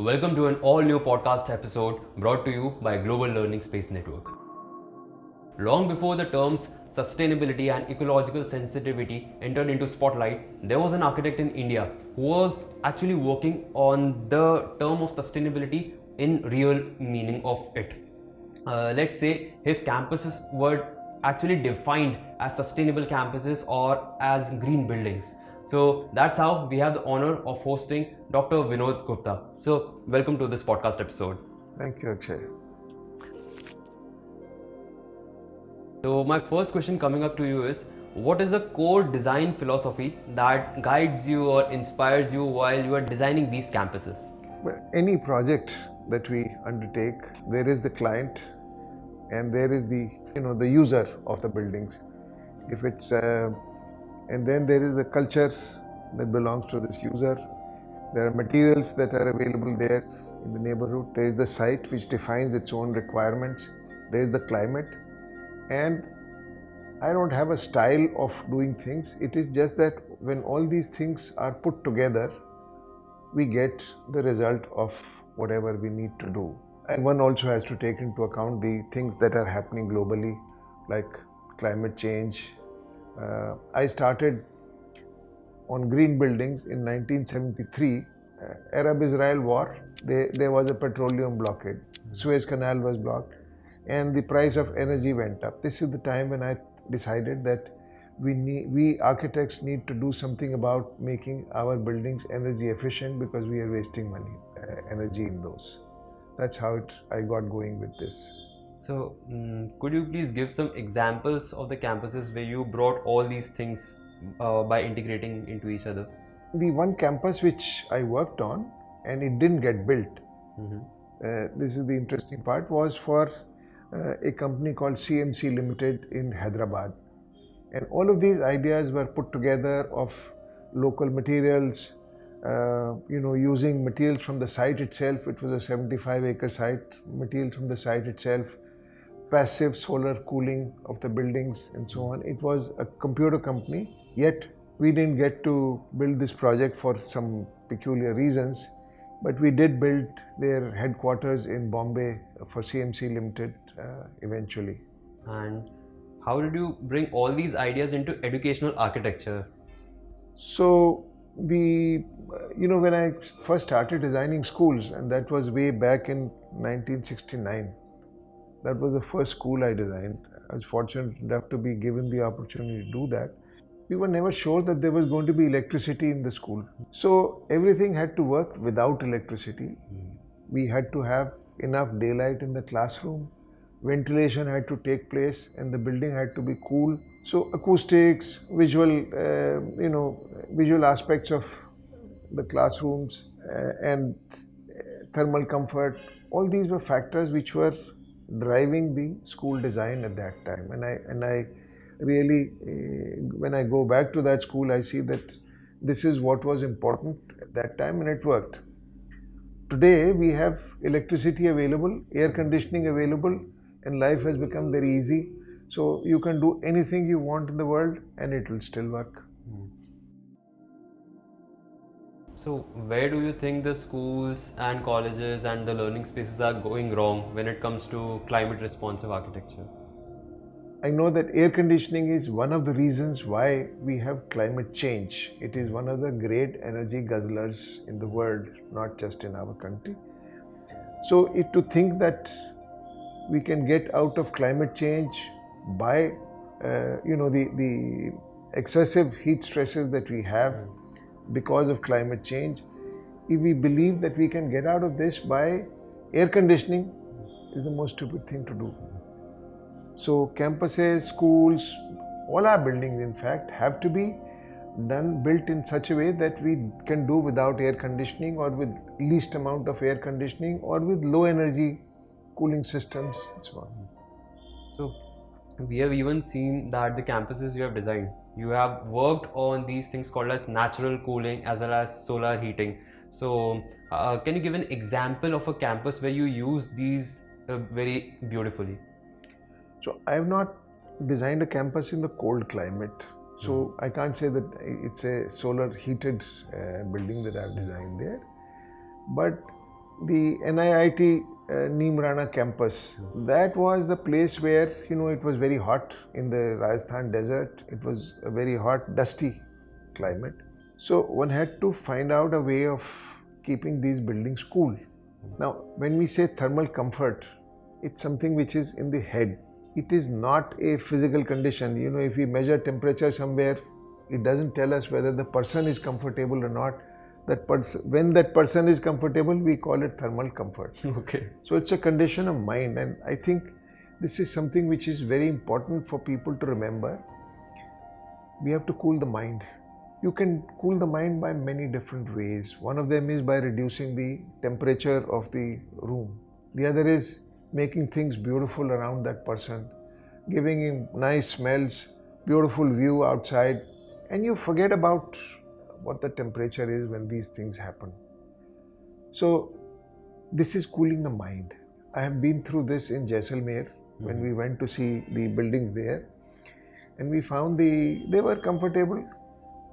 Welcome to an all-new podcast episode brought to you by Global Learning Space Network. Long before the terms sustainability and ecological sensitivity entered into spotlight, there was an architect in India who was actually working on the term of sustainability in real meaning of it. Let's say his campuses were actually defined as sustainable campuses or as green buildings. So that's how we have the honor of hosting Dr. Vinod Gupta. So welcome to this podcast episode. Thank you, Akshay. So my first question coming up to you is, what is the core design philosophy that guides you or inspires you while you are designing these campuses? Well, any project that we undertake, there is the client and there is the user of the buildings. If it's and then there is the culture that belongs to this user. There are materials that are available there in the neighborhood. There is the site which defines its own requirements. There is the climate. And I don't have a style of doing things. It is just that when all these things are put together, we get the result of whatever we need to do. And one also has to take into account the things that are happening globally, like climate change. I started on green buildings in 1973. Arab-Israel war, there was a petroleum blockade. Suez Canal was blocked and the price of energy went up. This is the time when I decided that we architects need to do something about making our buildings energy efficient because we are wasting energy in those. That's how I got going with this. So could you please give some examples of the campuses where you brought all these things by integrating into each other? The one campus which I worked on and it didn't get built, this is the interesting part, was for a company called CMC Limited in Hyderabad. And all of these ideas were put together of local materials, using materials from the site itself. It was a 75-acre site, materials from the site itself, passive solar cooling of the buildings and so on. It was a computer company, yet we didn't get to build this project for some peculiar reasons, but we did build their headquarters in Bombay for CMC Limited eventually. And how did you bring all these ideas into educational architecture? So when I first started designing schools, and that was way back in 1969, that was the first school I designed. I was fortunate enough to be given the opportunity to do that. We were never sure that there was going to be electricity in the school. So everything had to work without electricity. We had to have enough daylight in the classroom. Ventilation had to take place and the building had to be cool. So acoustics, visual aspects of the classrooms and thermal comfort, all these were factors which were driving the school design at that time. And I really, when I go back to that school, I see that this is what was important at that time and it worked. Today we have electricity available, air conditioning available, and life has become very easy. So you can do anything you want in the world and it will still work. So where do you think the schools and colleges and the learning spaces are going wrong when it comes to climate responsive architecture? I know that air conditioning is one of the reasons why we have climate change. It is one of the great energy guzzlers in the world, not just in our country. So to think that we can get out of climate change by the excessive heat stresses that we have because of climate change, if we believe that we can get out of this by air conditioning, is the most stupid thing to do. So campuses, schools, all our buildings in fact have to be built in such a way that we can do without air conditioning or with least amount of air conditioning or with low energy cooling systems and so on. So we have even seen that the campuses you have designed, you have worked on these things called as natural cooling as well as solar heating. So can you give an example of a campus where you use these very beautifully? So I have not designed a campus in the cold climate. So I can't say that it's a solar heated building that I've designed there. But the NIIT Neemrana campus. That was the place where it was very hot in the Rajasthan desert. It was a very hot, dusty climate. So one had to find out a way of keeping these buildings cool. Now, when we say thermal comfort, it's something which is in the head. It is not a physical condition. If we measure temperature somewhere, it doesn't tell us whether the person is comfortable or not. When that person is comfortable, we call it thermal comfort. Okay. So it's a condition of mind, and I think this is something which is very important for people to remember. We have to cool the mind. You can cool the mind by many different ways. One of them is by reducing the temperature of the room. The other is making things beautiful around that person, giving him nice smells, beautiful view outside, and you forget about what the temperature is when these things happen. So this is cooling the mind. I have been through this in Jaisalmer when we went to see the buildings there, and we found they were comfortable,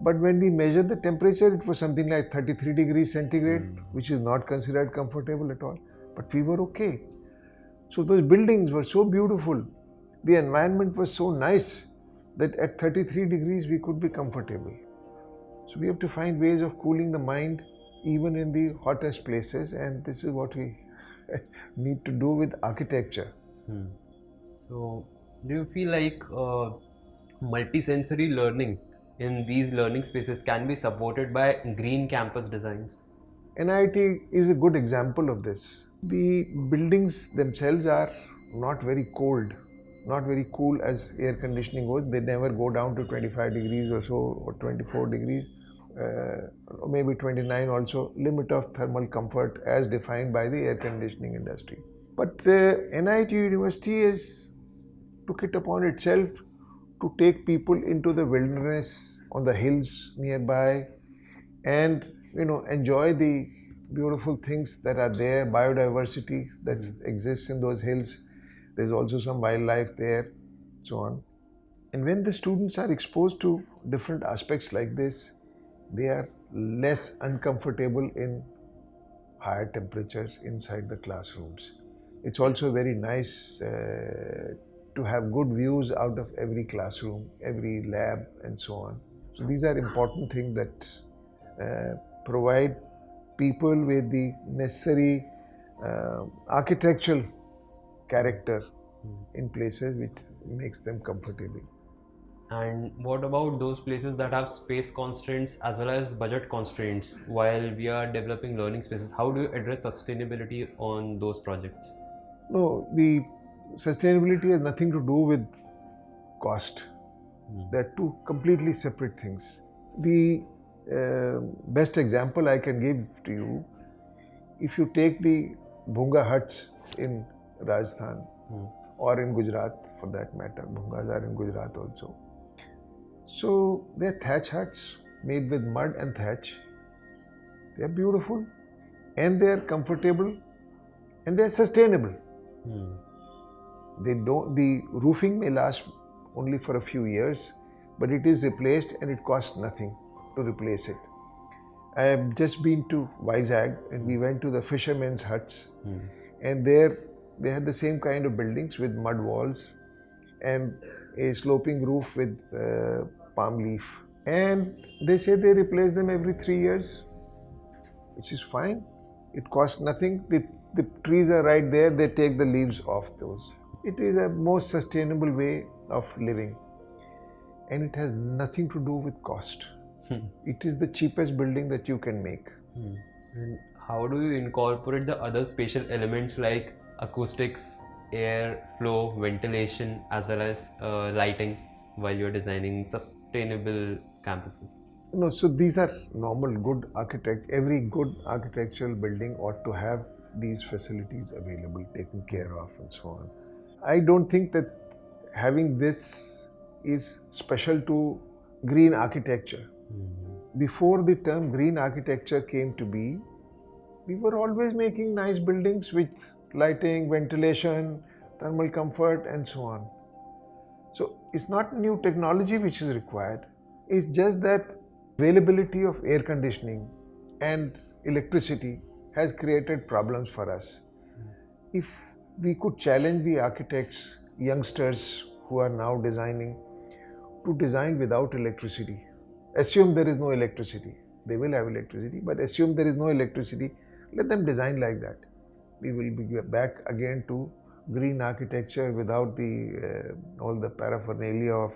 but when we measured the temperature, it was something like 33 degrees centigrade, which is not considered comfortable at all, but we were okay. So those buildings were so beautiful, the environment was so nice that at 33 degrees we could be comfortable. So we have to find ways of cooling the mind even in the hottest places, and this is what we need to do with architecture. So do you feel like multisensory learning in these learning spaces can be supported by green campus designs? NIT is a good example of this. The buildings themselves are not very cold, not very cool as air conditioning goes. They never go down to 25 degrees or so, or 24 degrees, or maybe 29 also, limit of thermal comfort as defined by the air conditioning industry. But NIT University took it upon itself to take people into the wilderness on the hills nearby and enjoy the beautiful things that are there, biodiversity that exists in those hills. There's also some wildlife there, so on. And when the students are exposed to different aspects like this, they are less uncomfortable in higher temperatures inside the classrooms. It's also very nice to have good views out of every classroom, every lab, and so on. So these are important things that provide people with the necessary architectural character in places which makes them comfortable. And what about those places that have space constraints as well as budget constraints while we are developing learning spaces? How do you address sustainability on those projects? No, the sustainability has nothing to do with cost. They're two completely separate things. The best example I can give to you, if you take the Bhunga huts in Rajasthan or in Gujarat for that matter, Bhungas are in Gujarat also. So they're thatch huts made with mud and thatch. They're beautiful and they're comfortable and they're sustainable. The roofing may last only for a few years, but it is replaced and it costs nothing to replace it. I have just been to Vizag and we went to the fishermen's huts, and there they had the same kind of buildings with mud walls and a sloping roof with palm leaf, and they say they replace them every 3 years, which is fine. It costs nothing. The trees are right there, they take the leaves off those. It is a most sustainable way of living, and it has nothing to do with cost. It is the cheapest building that you can make. And how do you incorporate the other spatial elements like acoustics, air flow, ventilation, as well as lighting while you're designing sustainable campuses? No, so these are normal good architect. Every good architectural building ought to have these facilities available, taken care of, and so on. I don't think that having this is special to green architecture. Before the term green architecture came to be, we were always making nice buildings with lighting, ventilation, thermal comfort, and so on. So it's not new technology which is required. It's just that availability of air conditioning and electricity has created problems for us. If we could challenge the architects, youngsters who are now designing, to design without electricity. Assume there is no electricity. They will have electricity, but assume there is no electricity. Let them design like that. We will be back again to green architecture without the all the paraphernalia of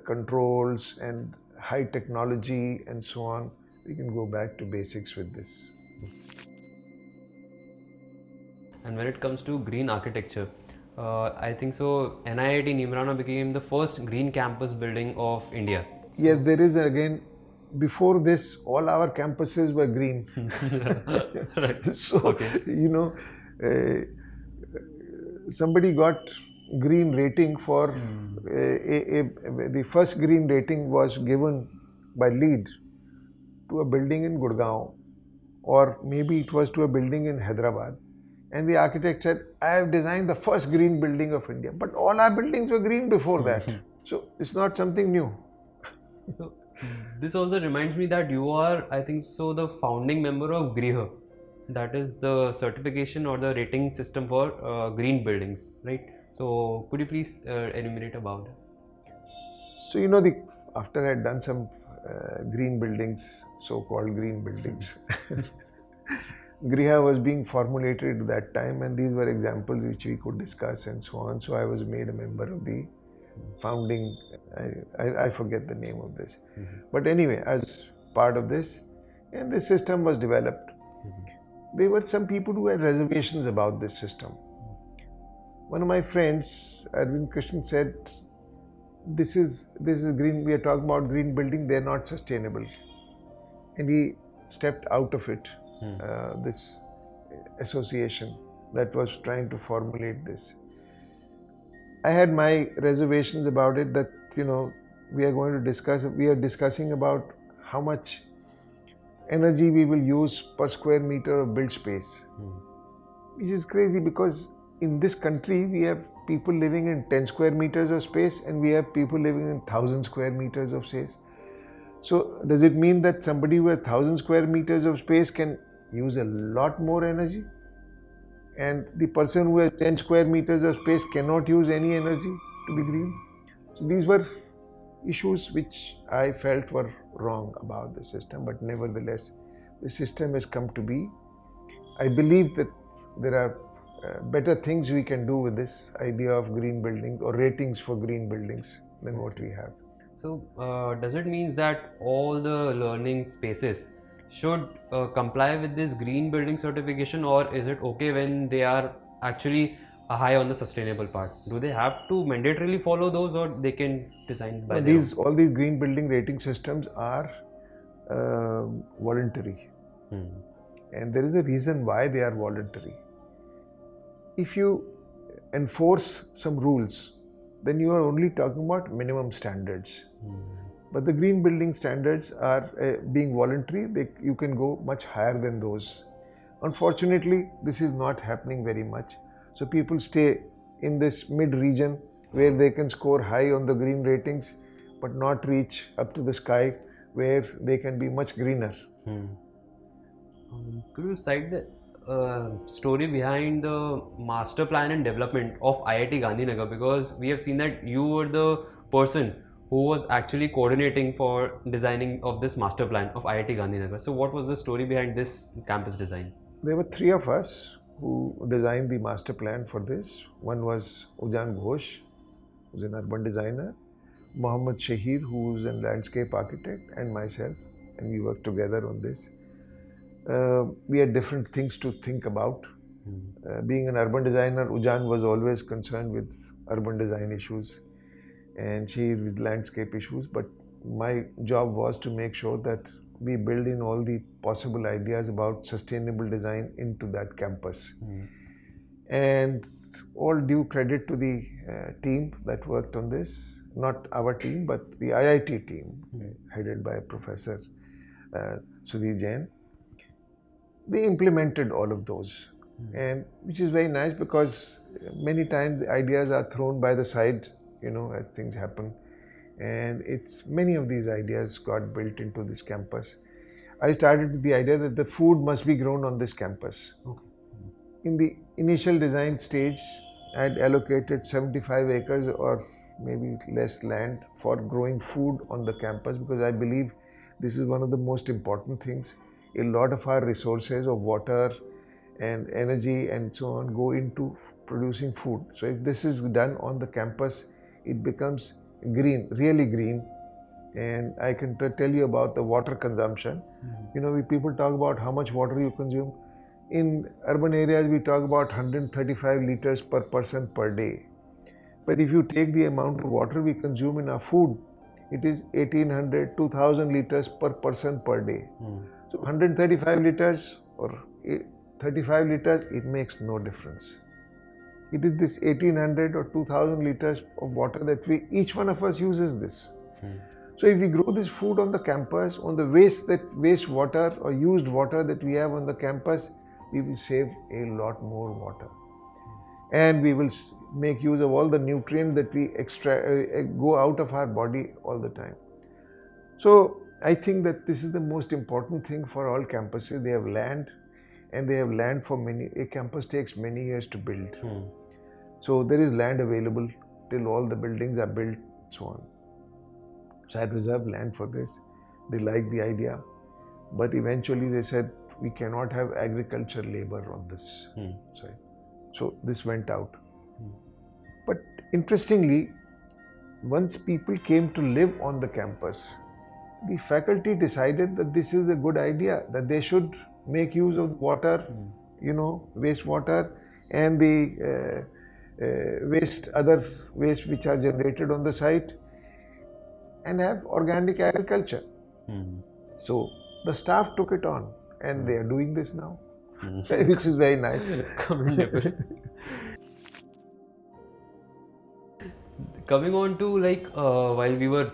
controls and high technology and so on. We can go back to basics with this. And when it comes to green architecture, I think so NIIT Nimrana became the first green campus building of India. Yes, there is again, before this, all our campuses were green. Right. So, Okay. you know, somebody got green rating for, the first green rating was given by LEED to a building in Gurgaon, or maybe it was to a building in Hyderabad. And the architect said, I have designed the first green building of India. But all our buildings were green before that. So it's not something new. So this also reminds me that you are, I think so, the founding member of GRIHA. That is the certification or the rating system for green buildings, right? So could you please enumerate about it? So, you know, after I had done some green buildings, so-called green buildings, GRIHA was being formulated at that time, and these were examples which we could discuss and so on. So I was made a member of the founding, I forget the name of this. But anyway, as part of this, and this system was developed. There were some people who had reservations about this system. One of my friends, Arvind Krishnan, said, this is green, we are talking about green building, they are not sustainable. And he stepped out of it, this association that was trying to formulate this. I had my reservations about it, that, you know, we are discussing about how much energy we will use per square meter of built space, which is crazy, because in this country we have people living in 10 square meters of space and we have people living in 1000 square meters of space. So does it mean that somebody who has 1000 square meters of space can use a lot more energy, and the person who has 10 square meters of space cannot use any energy to be green? So these were issues which I felt were wrong about the system, but nevertheless the system has come to be. I believe that there are better things we can do with this idea of green buildings or ratings for green buildings than what we have. So does it mean that all the learning spaces should comply with this green building certification, or is it okay when they are actually high on the sustainable part? Do they have to mandatorily follow those, or they can design by their own? All these green building rating systems are voluntary, and there is a reason why they are voluntary. If you enforce some rules, then you are only talking about minimum standards. But the green building standards are being voluntary, you can go much higher than those. Unfortunately, this is not happening very much. So people stay in this mid region where they can score high on the green ratings, but not reach up to the sky where they can be much greener. Could you cite the story behind the master plan and development of IIT Gandhinagar? Because we have seen that you were the person who was actually coordinating for designing of this master plan of IIT Gandhinagar. So what was the story behind this campus design? There were three of us who designed the master plan for this. One was Ujjan Ghosh, who's an urban designer, Mohammad Shahir, who's a landscape architect, and myself, and we worked together on this. We had different things to think about. Being an urban designer, Ujjan was always concerned with urban design issues, and she with landscape issues, but my job was to make sure that we build in all the possible ideas about sustainable design into that campus. And all due credit to the team that worked on this, not our team, but the IIT team, headed by Professor Sudhir Jain. They implemented all of those, and which is very nice, because many times the ideas are thrown by the side, you know, as things happen, and many of these ideas got built into this campus. I started with the idea that the food must be grown on this campus. Okay. In the initial design stage, I had allocated 75 acres or maybe less land for growing food on the campus, because I believe this is one of the most important things. A lot of our resources of water and energy and so on go into producing food. So if this is done on the campus, it becomes green, really green. And I can tell you about the water consumption. You know, people talk about how much water you consume. In urban areas, we talk about 135 liters per person per day. But if you take the amount of water we consume in our food, it is 1800, 2000 liters per person per day. So 135 liters or 35 liters, it makes no difference. It is this 1800 or 2000 liters of water that each one of us uses this. So if we grow this food on the campus, on the waste water or used water that we have on the campus, we will save a lot more water. And we will make use of all the nutrients that we go out of our body all the time. So I think that this is the most important thing for all campuses. They have land, and they have land for a campus takes many years to build. So there is land available till all the buildings are built, so on. So I had reserved land for this. They liked the idea, but eventually they said, we cannot have agriculture labor on this side. So this went out. But interestingly, once people came to live on the campus, the faculty decided that this is a good idea, that they should make use of water, wastewater, and the other waste which are generated on the site, and have organic agriculture. So the staff took it on, and they are doing this now, which is very nice. Commendable. Coming on to while we were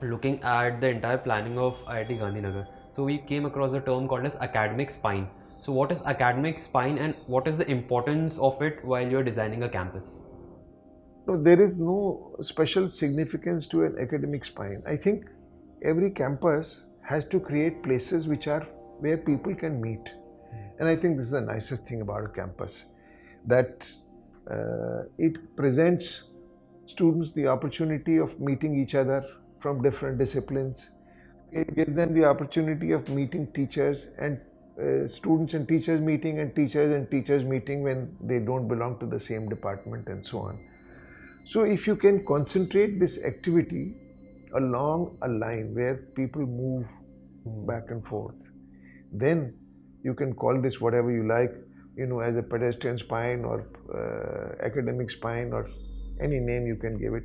looking at the entire planning of IIT Gandhinagar, so we came across a term called as academic spine. So what is academic spine, and what is the importance of it while you're designing a campus? No, there is no special significance to an academic spine. I think every campus has to create places where people can meet. And I think this is the nicest thing about a campus, that it presents students the opportunity of meeting each other from different disciplines. It gives them the opportunity of meeting teachers, and students and teachers meeting, and teachers and teachers meeting when they don't belong to the same department, and so on. So if you can concentrate this activity along a line where people move back and forth, then you can call this whatever you like, as a pedestrian spine or academic spine, or any name you can give it.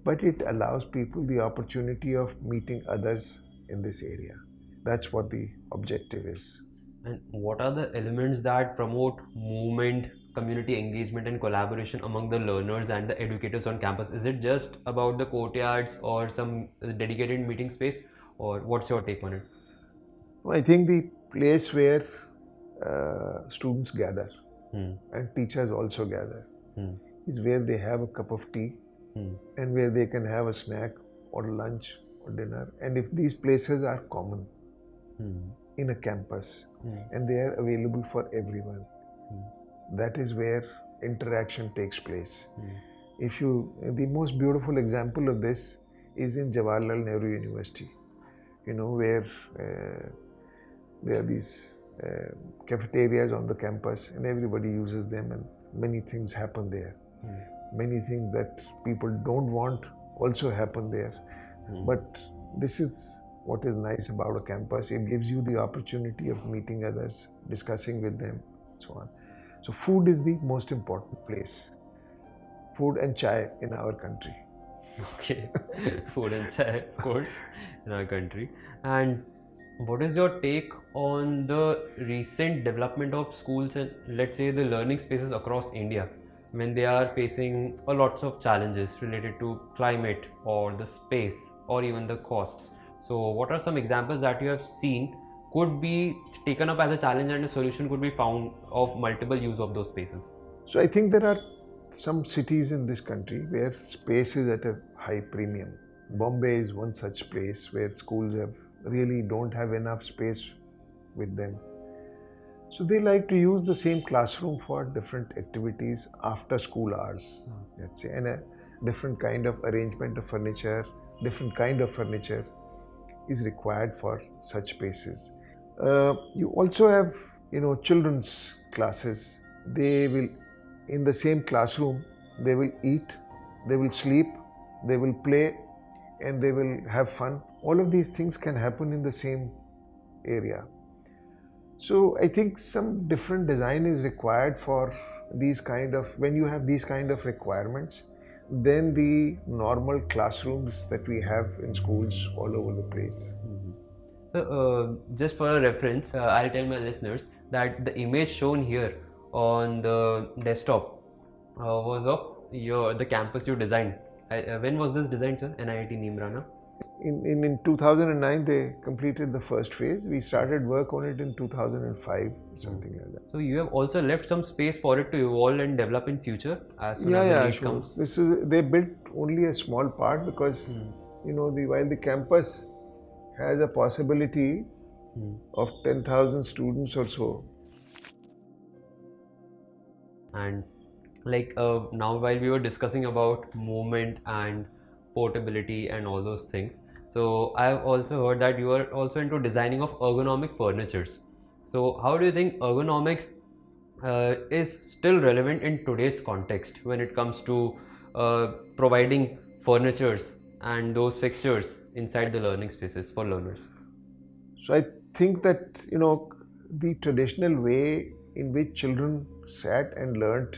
But it allows people the opportunity of meeting others in this area. That's what the objective is. And what are the elements that promote movement, community engagement and collaboration among the learners and the educators on campus? Is it just about the courtyards or some dedicated meeting space, or what's your take on it? I think the place where students gather and teachers also gather is where they have a cup of tea and where they can have a snack or lunch or dinner. And if these places are common in a campus and they are available for everyone, that is where interaction takes place. The most beautiful example of this is in Jawaharlal Nehru University, where there are these cafeterias on the campus, and everybody uses them, and many things happen there. Many things that people don't want also happen there. But this is what is nice about a campus. It gives you the opportunity of meeting others, discussing with them, so on. So food is the most important place. Food and chai in our country. Okay, food and chai, of course, in our country. And what is your take on the recent development of schools and, let's say, the learning spaces across India, when they are facing a lots of challenges related to climate or the space or even the costs? So what are some examples that you have seen could be taken up as a challenge and a solution could be found of multiple use of those spaces? So I think there are some cities in this country where space is at a high premium. Bombay is one such place where schools really don't have enough space with them. So they like to use the same classroom for different activities after school hours, let's say, and a different kind of arrangement of furniture, different kind of furniture is required for such spaces. You also have, children's classes. They will, in the same classroom, they will eat, they will sleep, they will play, and they will have fun. All of these things can happen in the same area. So I think some different design is required for these kind of, when you have these kind of requirements, then the normal classrooms that we have in schools all over the place. So just for a reference, I'll tell my listeners that the image shown here on the desktop was of the campus you designed. When was this designed, sir? NIT Nimrana? In 2009, they completed the first phase. We started work on it in 2005, something like that. So you have also left some space for it to evolve and develop in future as soon as the need comes. They built only a small part because while the campus has a possibility of 10,000 students or so. And now while we were discussing about movement and portability and all those things, so I have also heard that you are also into designing of ergonomic furnitures. So how do you think ergonomics is still relevant in today's context when it comes to providing furnitures and those fixtures inside the learning spaces for learners? So I think that the traditional way in which children sat and learnt,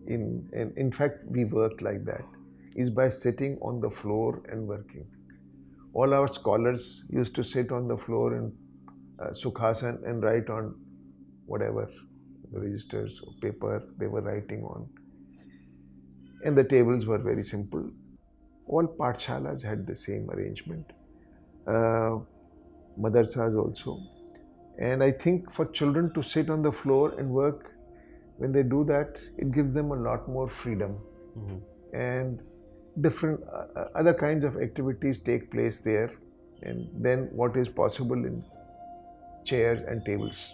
in fact we worked like that, is by sitting on the floor and working. All our scholars used to sit on the floor in Sukhasan and write on whatever registers or paper they were writing on. And the tables were very simple. All pathshalas had the same arrangement, madrasas also. And I think for children to sit on the floor and work, when they do that, it gives them a lot more freedom. And different other kinds of activities take place there, and then what is possible in chairs and tables.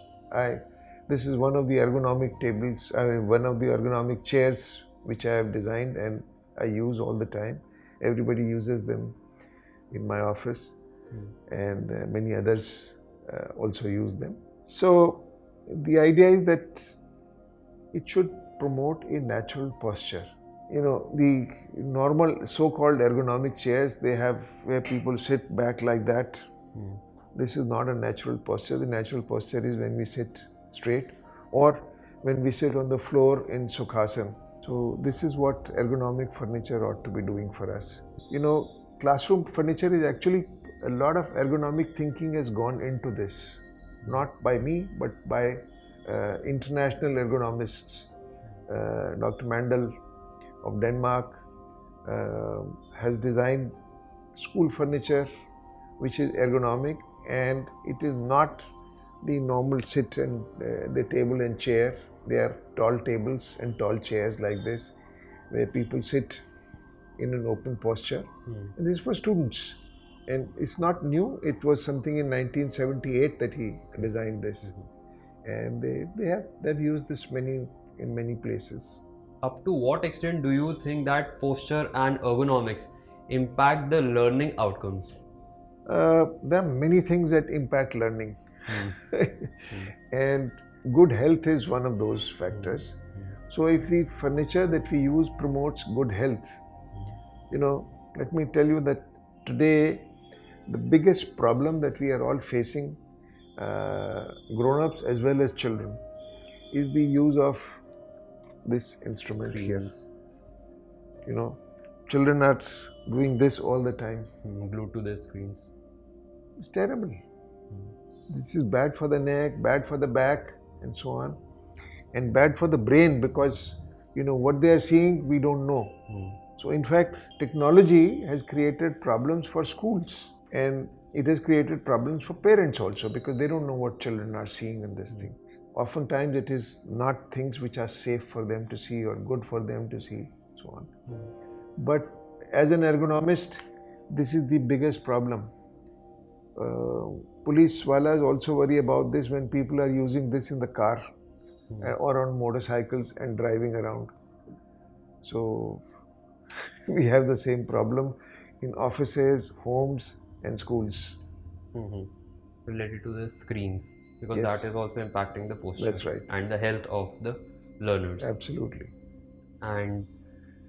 This is one of the ergonomic tables, one of the ergonomic chairs which I have designed and I use all the time. Everybody uses them in my office, and many others also use them. So the idea is that it should promote a natural posture. The normal so-called ergonomic chairs, they have where people sit back like that. This is not a natural posture. The natural posture is when we sit straight or when we sit on the floor in Sukhasan. So this is what ergonomic furniture ought to be doing for us. Classroom furniture is actually, a lot of ergonomic thinking has gone into this. Not by me, but by international ergonomists. Dr. Mandel of Denmark has designed school furniture which is ergonomic, and it is not the normal sit and the table and chair. They are tall tables and tall chairs like this, where people sit in an open posture. And this is for students. And it's not new. It was something in 1978 that he designed this. And they've used this in many places. Up to what extent do you think that posture and ergonomics impact the learning outcomes? There are many things that impact learning. And good health is one of those factors. So if the furniture that we use promotes good health, let me tell you that today the biggest problem that we are all facing, grown-ups as well as children, is the use of this instrument here. Children are doing this all the time. Glued to their screens. It's terrible. This is bad for the neck, bad for the back, and so on, and bad for the brain, because what they are seeing we don't know. So in fact, technology has created problems for schools, and it has created problems for parents also, because they don't know what children are seeing in this thing. Oftentimes it is not things which are safe for them to see or good for them to see, so on. But as an ergonomist, this is the biggest problem. Police walas also worry about this when people are using this in the car or on motorcycles and driving around. So we have the same problem in offices, homes and schools. Related to the screens, because Yes. that is also impacting the posture. That's right. And the health of the learners. Absolutely. And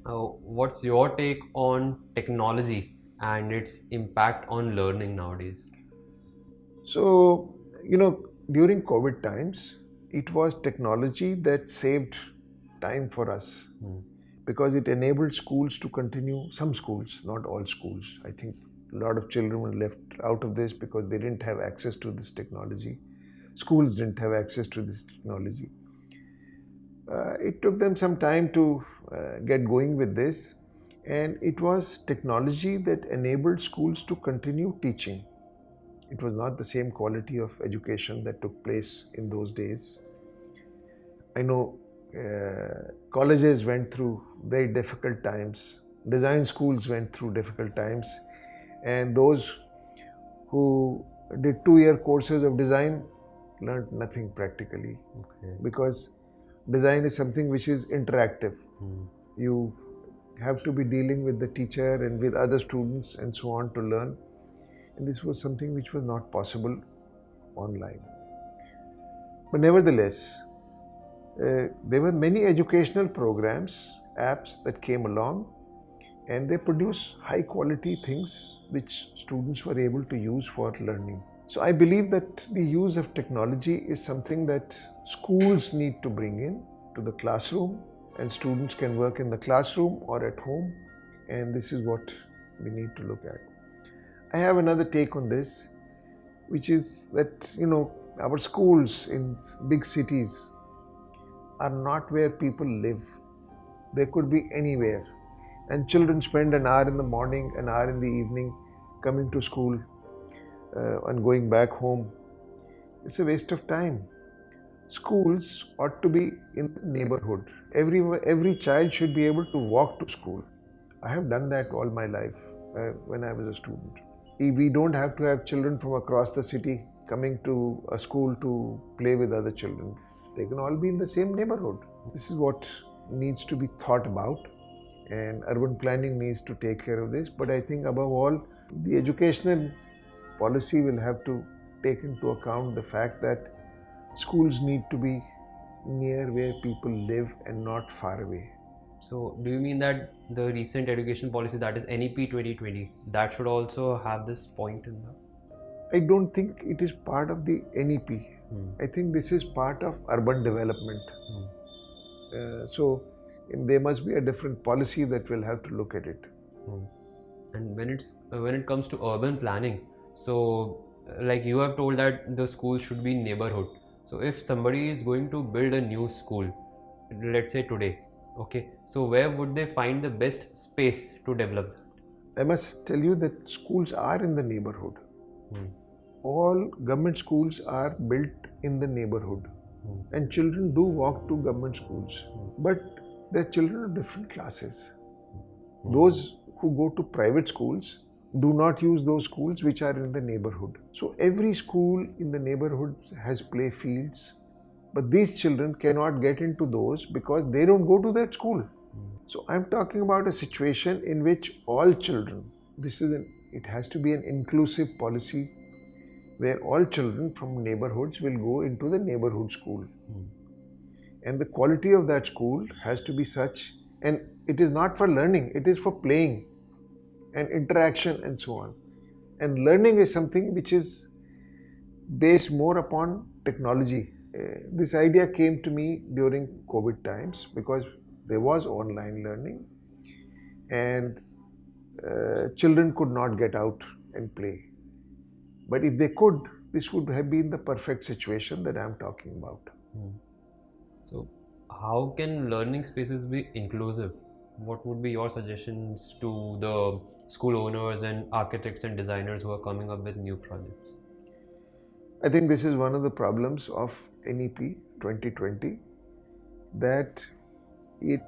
what's your take on technology and its impact on learning nowadays? So, during COVID times, it was technology that saved time for us because it enabled schools to continue, some schools, not all schools. I think a lot of children were left out of this because they didn't have access to this technology. Schools didn't have access to this technology. It took them some time to get going with this, and it was technology that enabled schools to continue teaching. It was not the same quality of education that took place in those days. I know colleges went through very difficult times, design schools went through difficult times, and those who did 2-year courses of design learned nothing practically. Because design is something which is interactive. You have to be dealing with the teacher and with other students and so on to learn. And this was something which was not possible online. But nevertheless, there were many educational programs, apps that came along, and they produce high quality things which students were able to use for learning. So I believe that the use of technology is something that schools need to bring in to the classroom, and students can work in the classroom or at home, and this is what we need to look at. I have another take on this, which is that our schools in big cities are not where people live. They could be anywhere, and children spend an hour in the morning, an hour in the evening coming to school and going back home. It's a waste of time. Schools ought to be in the neighborhood. Every child should be able to walk to school. I have done that all my life when I was a student. We don't have to have children from across the city coming to a school to play with other children. They can all be in the same neighborhood. This is what needs to be thought about, and urban planning needs to take care of this. But I think above all, the educational policy will have to take into account the fact that schools need to be near where people live and not far away. So do you mean that the recent education policy, that is NEP 2020, that should also have this point in that? I don't think it is part of the NEP. I think this is part of urban development. So there must be a different policy that will have to look at it. And when it comes to urban planning, so like you have told that the school should be neighborhood. So if somebody is going to build a new school, let's say today, okay, so where would they find the best space to develop? I must tell you that schools are in the neighborhood. All government schools are built in the neighborhood, and children do walk to government schools, but they're children of different classes. Those who go to private schools do not use those schools which are in the neighborhood. So every school in the neighborhood has play fields, but these children cannot get into those because they don't go to that school. So I'm talking about a situation in which all children, it has to be an inclusive policy where all children from neighborhoods will go into the neighborhood school. And the quality of that school has to be such, and it is not for learning, it is for playing and interaction and so on. And learning is something which is based more upon technology. This idea came to me during COVID times because there was online learning and children could not get out and play. But if they could, this would have been the perfect situation that I'm talking about. So how can learning spaces be inclusive? What would be your suggestions to the school owners and architects and designers who are coming up with new projects? I think this is one of the problems of NEP 2020, that it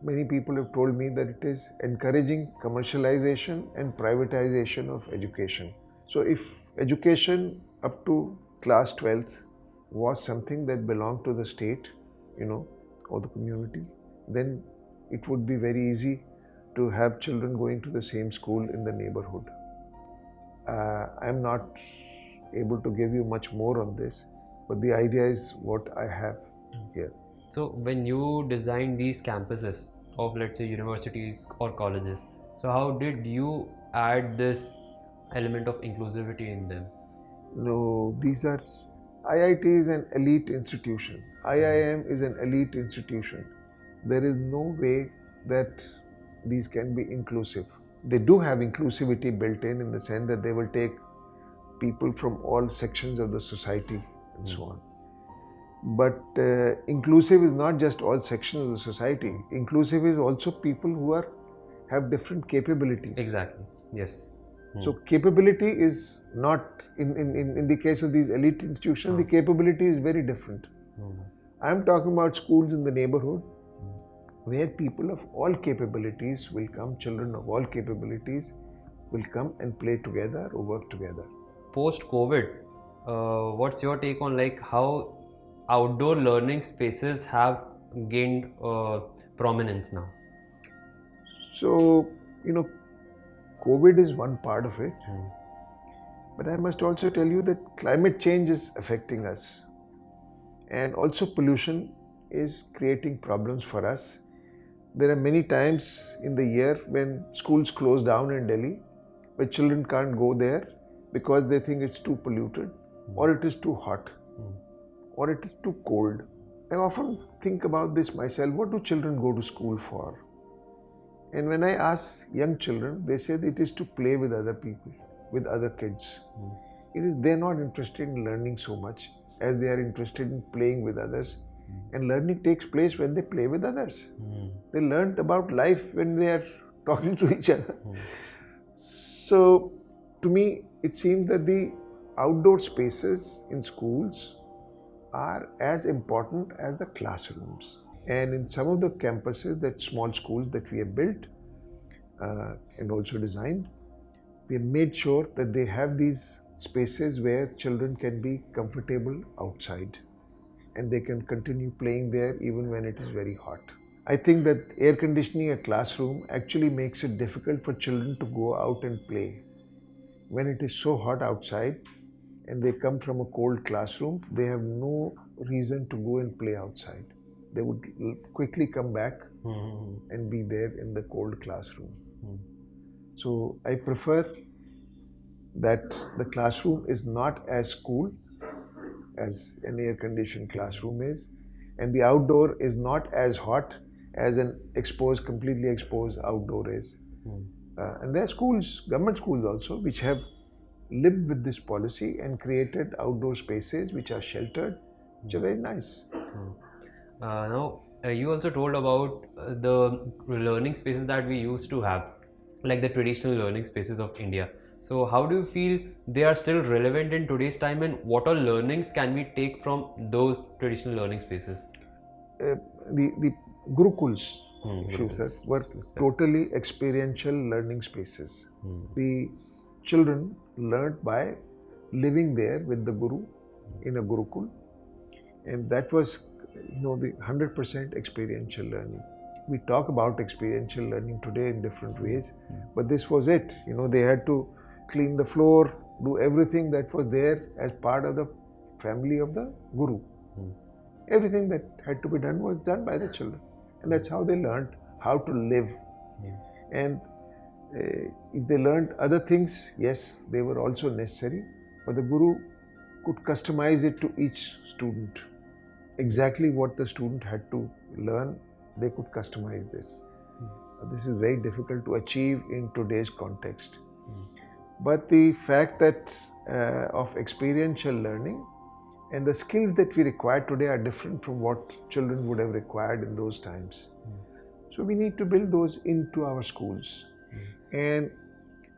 many people have told me that it is encouraging commercialization and privatization of education. So if education up to class 12th was something that belonged to the state, or the community, then it would be very easy to have children going to the same school in the neighborhood. I'm not able to give you much more on this, but the idea is what I have here. So when you design these campuses of, let's say, universities or colleges, so how did you add this element of inclusivity in them? No, IIT is an elite institution. IIM is an elite institution. There is no way that these can be inclusive. They do have inclusivity built in the sense that they will take people from all sections of the society and so on. But inclusive is not just all sections of the society. Inclusive is also people who have different capabilities. Exactly. Yes. So capability is not, in the case of these elite institutions, the capability is very different. I'm talking about schools in the neighborhood where people of all capabilities will come, children of all capabilities will come and play together or work together. Post-COVID, what's your take on how outdoor learning spaces have gained prominence now? So, COVID is one part of it, but I must also tell you that climate change is affecting us, and also pollution is creating problems for us. There are many times in the year when schools close down in Delhi, where children can't go there because they think it's too polluted, or it is too hot, or it is too cold. I often think about this myself. What do children go to school for? And when I ask young children, they say that it is to play with other people, with other kids. They're not interested in learning so much as they are interested in playing with others. And learning takes place when they play with others. They learn about life when they are talking to each other. So, to me, it seems that the outdoor spaces in schools are as important as the classrooms. And in some of the campuses, that small schools that we have built and also designed, we have made sure that they have these spaces where children can be comfortable outside and they can continue playing there even when it is very hot. I think that air conditioning a classroom actually makes it difficult for children to go out and play. When it is so hot outside and they come from a cold classroom, they have no reason to go and play outside. They would quickly come back and be there in the cold classroom. So I prefer that the classroom is not as cool as an air-conditioned classroom is, and the outdoor is not as hot as an completely exposed outdoor is. And there are schools, government schools also, which have lived with this policy and created outdoor spaces which are sheltered, which are very nice. Now, you also told about the learning spaces that we used to have, like the traditional learning spaces of India. So how do you feel they are still relevant in today's time, and what all learnings can we take from those traditional learning spaces? The Gurukuls, were totally experiential learning spaces. The children learned by living there with the Guru in a Gurukul, and that was the 100% experiential learning. We talk about experiential learning today in different ways, but this was it. They had to clean the floor, do everything that was there as part of the family of the Guru. Everything that had to be done was done by the children, and that's how they learned how to live. And if they learned other things, yes, they were also necessary, but the Guru could customize it to each student. Exactly what the student had to learn, they could customize this. This is very difficult to achieve in today's context. But the fact that of experiential learning and the skills that we require today are different from what children would have required in those times. So we need to build those into our schools. And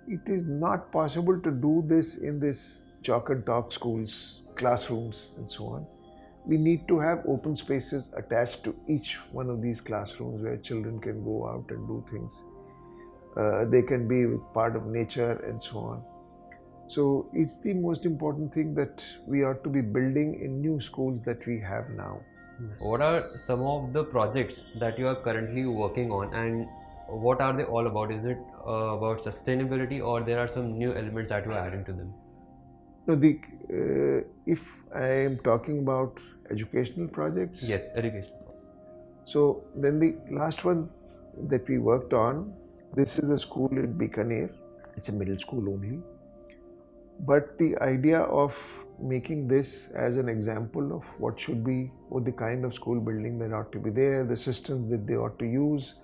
it is not possible to do this in this chalk and talk schools, classrooms and so on. we need to have open spaces attached to each one of these classrooms where children can go out and do things. They can be part of nature and so on. So it's the most important thing that we ought to be building in new schools that we have now. What are some of the projects that you are currently working on, and what are they all about? Is it about sustainability, or there are some new elements that you are adding to them? No, if I am talking about educational projects, Yes, education. so then the last one that we worked on, this is a school in Bikaner. It's a middle school only. But the idea of making this as an example of what should be, or the kind of school building that ought to be there, the systems that they ought to use,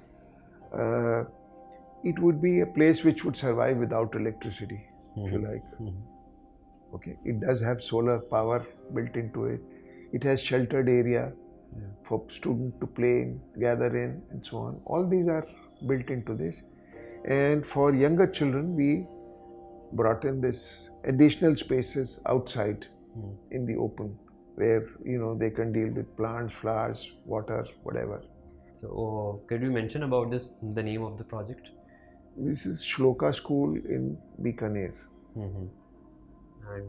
it would be a place which would survive without electricity, if you like. Okay, it does have solar power built into it. It has sheltered area for students to play in, gather in, and so on. All these are built into this. And for younger children, we brought in this additional spaces outside in the open, where they can deal with plants, flowers, water, whatever. So, could you mention about the name of the project? This is Shloka School in Bikaner. And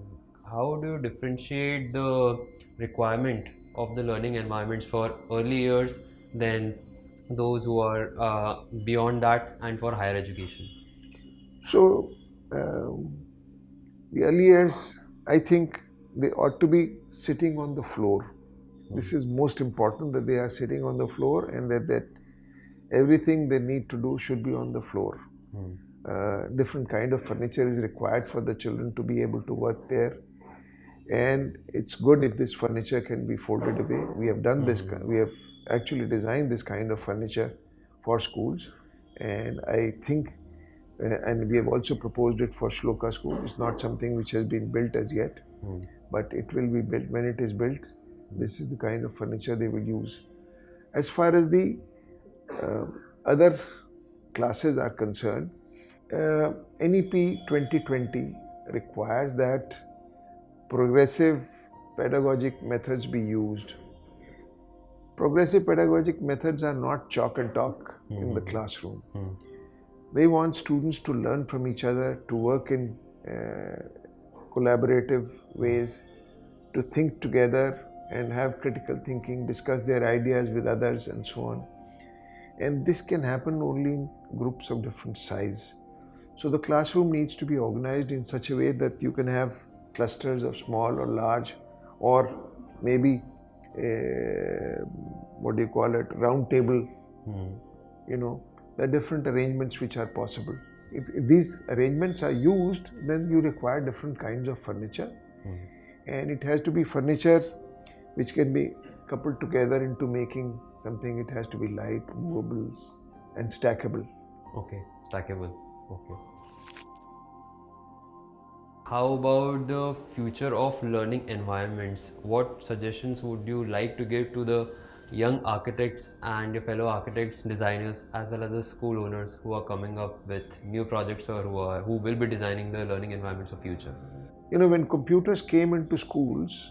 how do you differentiate the requirement of the learning environments for early years than those who are beyond that and for higher education? So, the early years, I think they ought to be sitting on the floor. This is most important, that they are sitting on the floor, and that everything they need to do should be on the floor. Different kind of furniture is required for the children to be able to work there, and it's good if this furniture can be folded away. We have done this. We have actually designed this kind of furniture for schools, and I think and we have also proposed it for Shloka School. It's not something which has been built as yet, but it will be built. When it is built, this is the kind of furniture they will use. As far as the other classes are concerned, NEP 2020 requires that progressive pedagogic methods be used. Progressive pedagogic methods are not chalk and talk in the classroom. They want students to learn from each other, to work in collaborative ways, to think together and have critical thinking, discuss their ideas with others, and so on. And this can happen only in groups of different size. So the classroom needs to be organized in such a way that you can have clusters of small or large, or maybe round table, the different arrangements which are possible. If these arrangements are used, then you require different kinds of furniture, and it has to be furniture which can be coupled together into making something. It has to be light, movable, and stackable. Okay, stackable. Okay. How about the future of learning environments? What suggestions would you like to give to the young architects and your fellow architects, designers, as well as the school owners who are coming up with new projects, or who will be designing the learning environments of future? When computers came into schools,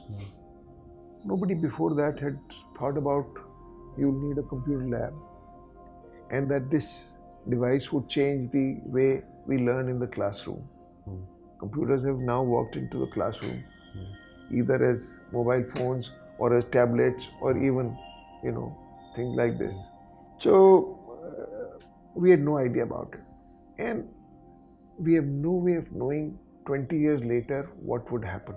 nobody before that had thought about you need a computer lab, and that this device would change the way we learn in the classroom. Computers have now walked into the classroom, either as mobile phones or as tablets, or even things like this. So we had no idea about it, and we have no way of knowing 20 years later what would happen,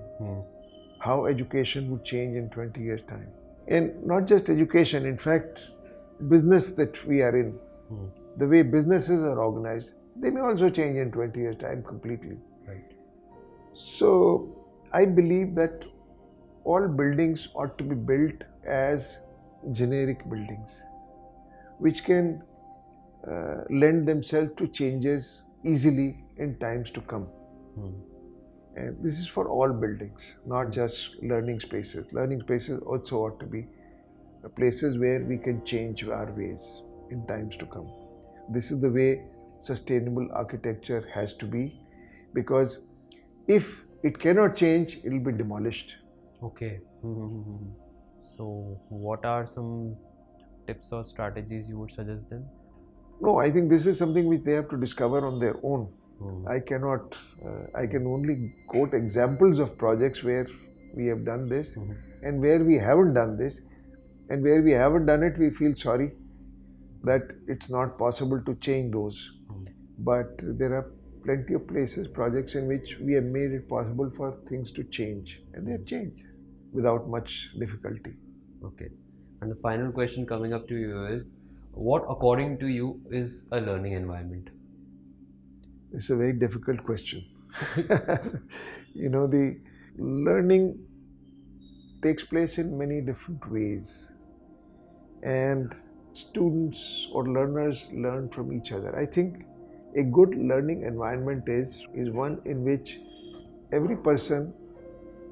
how education would change in 20 years time. And not just education, in fact, business that we are in, the way businesses are organized, they may also change in 20 years time completely. Right. So I believe that all buildings ought to be built as generic buildings, which can lend themselves to changes easily in times to come. And this is for all buildings, not just learning spaces. Learning spaces also ought to be places where we can change our ways in times to come. This is the way sustainable architecture has to be, because if it cannot change, it will be demolished. Okay. So, what are some tips or strategies you would suggest them? No, I think this is something which they have to discover on their own. Hmm. I can only quote examples of projects where we have done this Mhm. and where we haven't done this, and where we haven't done it, we feel sorry that it's not possible to change those. But there are plenty of places, projects in which we have made it possible for things to change, and they have changed without much difficulty. Okay. And the final question coming up to you is, what according to you is a learning environment? It's a very difficult question. The learning takes place in many different ways, and students or learners learn from each other. I think a good learning environment is one in which every person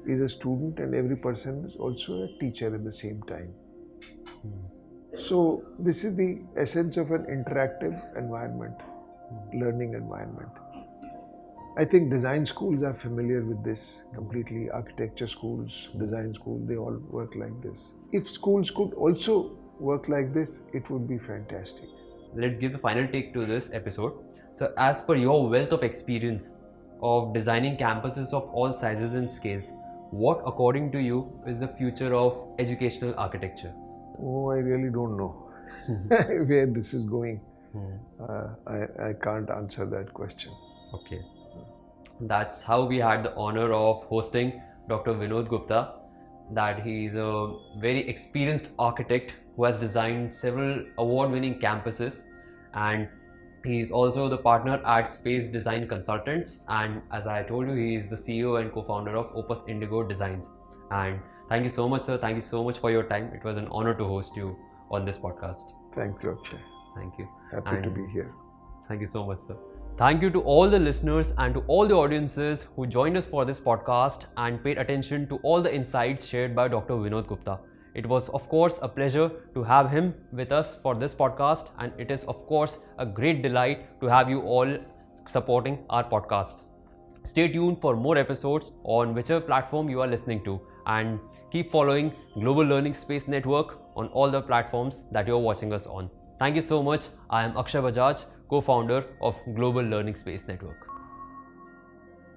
is a student and every person is also a teacher at the same time. So this is the essence of an interactive environment, learning environment. I think design schools are familiar with this completely. Architecture schools, design schools, they all work like this. If schools could also work like this, it would be fantastic. Let's give the final take to this episode. So, as per your wealth of experience of designing campuses of all sizes and scales, what according to you is the future of educational architecture? Oh, I really don't know where this is going. I can't answer that question. Okay. That's how we had the honor of hosting Dr. Vinod Gupta. That he is a very experienced architect who has designed several award-winning campuses, and he is also the partner at Space Design Consultants, and as I told you, he is the CEO and co-founder of Opus Indigo Designs. And thank you so much, sir. Thank you so much for your time. It was an honor to host you on this podcast. Thanks, Akshay. Thank you. Happy to be here. Thank you so much, sir. Thank you to all the listeners and to all the audiences who joined us for this podcast and paid attention to all the insights shared by Dr. Vinod Gupta. It was, of course, a pleasure to have him with us for this podcast, and it is, of course, a great delight to have you all supporting our podcasts. Stay tuned for more episodes on whichever platform you are listening to, and keep following Global Learning Space Network on all the platforms that you're watching us on. Thank you so much. I am Akshay Bajaj, co-founder of Global Learning Space Network.